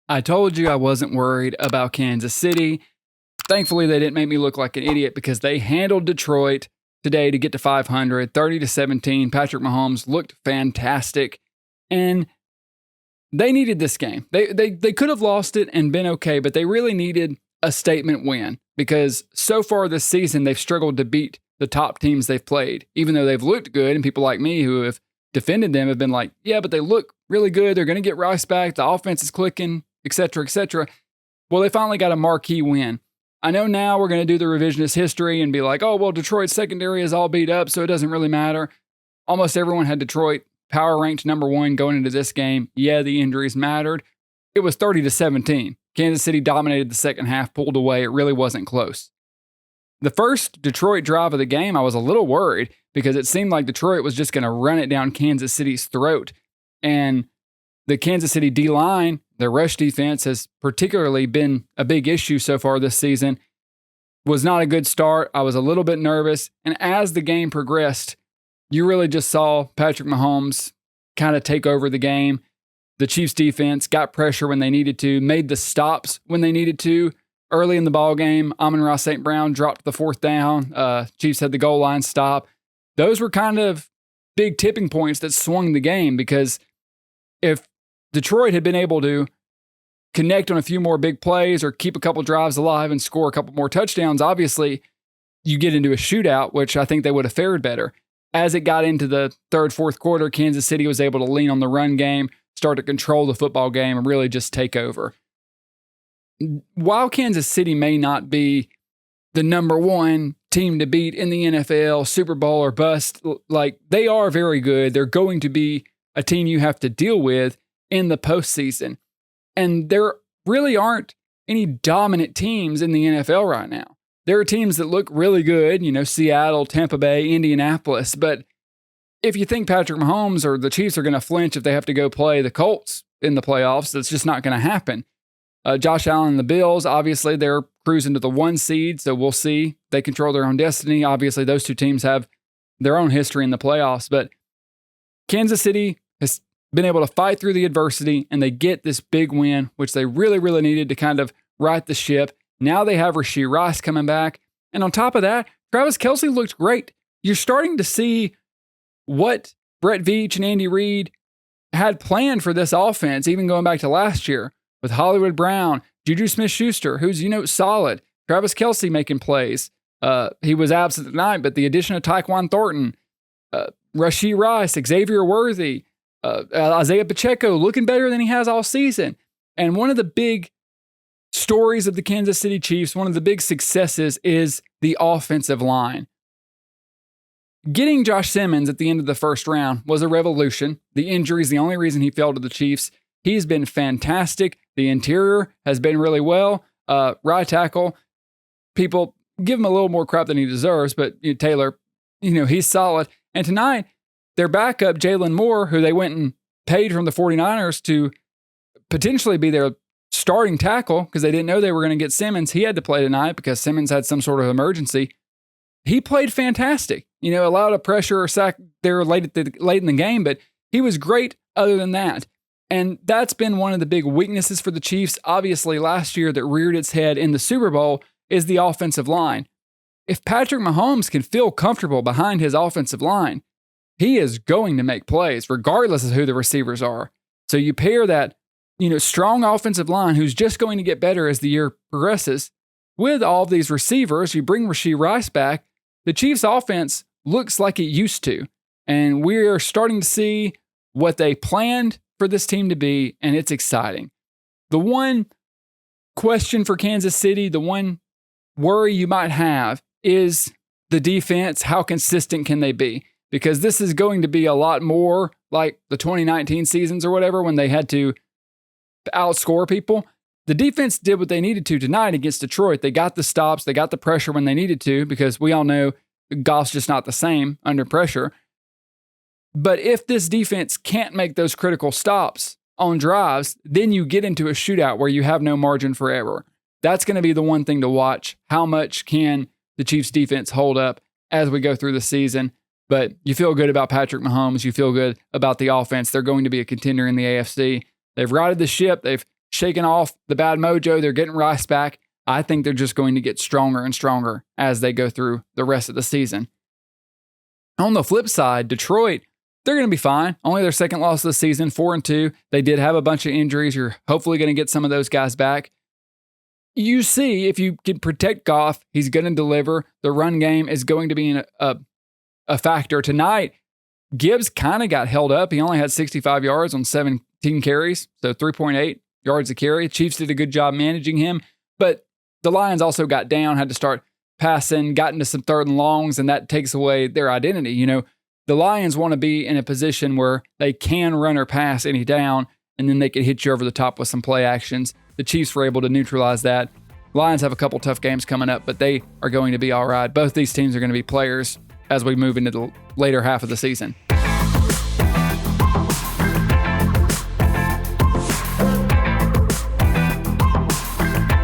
I told you I wasn't worried about Kansas City. Thankfully, they didn't make me look like an idiot because they handled Detroit today to get to 500, 30-17. Patrick Mahomes looked fantastic, and they needed this game. They could have lost it and been okay, but they really needed a statement win because so far this season, they've struggled to beat the top teams they've played, even though they've looked good, and people like me who have defended them have been like, yeah, but they look really good. They're going to get Rice back. The offense is clicking, et cetera, et cetera. Well, they finally got a marquee win. I know now we're going to do the revisionist history and be like, oh, well, Detroit's secondary is all beat up, so it doesn't really matter. Almost everyone had Detroit power ranked number one going into this game. Yeah, the injuries mattered. It was 30-17. Kansas City dominated the second half, pulled away. It really wasn't close. The first Detroit drive of the game, I was a little worried because it seemed like Detroit was just going to run it down Kansas City's throat. And the Kansas City D-line, their rush defense, has particularly been a big issue so far this season. Was not a good start. I was a little bit nervous. And as the game progressed, you really just saw Patrick Mahomes kind of take over the game. The Chiefs defense got pressure when they needed to, made the stops when they needed to. Early in the ball game, Amon-Ra St. Brown dropped the fourth down. Chiefs had the goal line stop. Those were kind of big tipping points that swung the game because if Detroit had been able to connect on a few more big plays or keep a couple drives alive and score a couple more touchdowns, obviously you get into a shootout, which I think they would have fared better. As it got into the third, fourth quarter, Kansas City was able to lean on the run game, start to control the football game, and really just take over. While Kansas City may not be the number one team to beat in the NFL, Super Bowl or bust, like they are very good. They're going to be a team you have to deal with in the postseason. And there really aren't any dominant teams in the NFL right now. There are teams that look really good, Seattle, Tampa Bay, Indianapolis. But if you think Patrick Mahomes or the Chiefs are going to flinch if they have to go play the Colts in the playoffs, that's just not going to happen. Josh Allen and the Bills, obviously, they're cruising to the 1 seed, so we'll see. They control their own destiny. Obviously, those two teams have their own history in the playoffs. But Kansas City has been able to fight through the adversity, and they get this big win, which they really, really needed to kind of right the ship. Now they have Rashee Rice coming back. And on top of that, Travis Kelce looked great. You're starting to see what Brett Veach and Andy Reid had planned for this offense, even going back to last year, with Hollywood Brown, Juju Smith-Schuster, who's, solid. Travis Kelce making plays. He was absent tonight, but the addition of Tyquan Thornton, Rashee Rice, Xavier Worthy, Isaiah Pacheco looking better than he has all season. And one of the big stories of the Kansas City Chiefs, one of the big successes is the offensive line. Getting Josh Simmons at the end of the first round was a revolution. The injury is the only reason he fell to the Chiefs. He's been fantastic. The interior has been really well. Right tackle, people give him a little more crap than he deserves, but Taylor, he's solid. And tonight, their backup, Jalen Moore, who they went and paid from the 49ers to potentially be their starting tackle because they didn't know they were going to get Simmons. He had to play tonight because Simmons had some sort of emergency. He played fantastic. Allowed a pressure or sack there late in the game, but he was great other than that. And that's been one of the big weaknesses for the Chiefs, obviously, last year that reared its head in the Super Bowl is the offensive line. If Patrick Mahomes can feel comfortable behind his offensive line, he is going to make plays, regardless of who the receivers are. So you pair that, strong offensive line who's just going to get better as the year progresses with all of these receivers. You bring Rashee Rice back, the Chiefs' offense looks like it used to. And we are starting to see what they planned for this team to be, and it's exciting. The one question for Kansas City, the one worry you might have is the defense. How consistent can they be? Because this is going to be a lot more like the 2019 seasons or whatever when they had to outscore people. The defense did what they needed to tonight against Detroit. They got the stops. They got the pressure when they needed to because we all know Goff's just not the same under pressure. But if this defense can't make those critical stops on drives, then you get into a shootout where you have no margin for error. That's going to be the one thing to watch. How much can the Chiefs defense hold up as we go through the season? But you feel good about Patrick Mahomes. You feel good about the offense. They're going to be a contender in the AFC. They've righted the ship. They've shaking off the bad mojo. They're getting Rice back. I think they're just going to get stronger and stronger as they go through the rest of the season. On the flip side, Detroit, they're going to be fine. Only their second loss of the season, 4-2. They did have a bunch of injuries. You're hopefully going to get some of those guys back. You see, if you can protect Goff, he's going to deliver. The run game is going to be a factor. Tonight, Gibbs kind of got held up. He only had 65 yards on 17 carries, so 3.8 yards a carry. Chiefs did a good job managing him, but the Lions also got down, had to start passing, got into some third and longs, and that takes away their identity. You know, the Lions want to be in a position where they can run or pass any down, and then they can hit you over the top with some play actions. The Chiefs were able to neutralize that. Lions have a couple tough games coming up, but they are going to be all right. Both these teams are going to be players as we move into the later half of the season.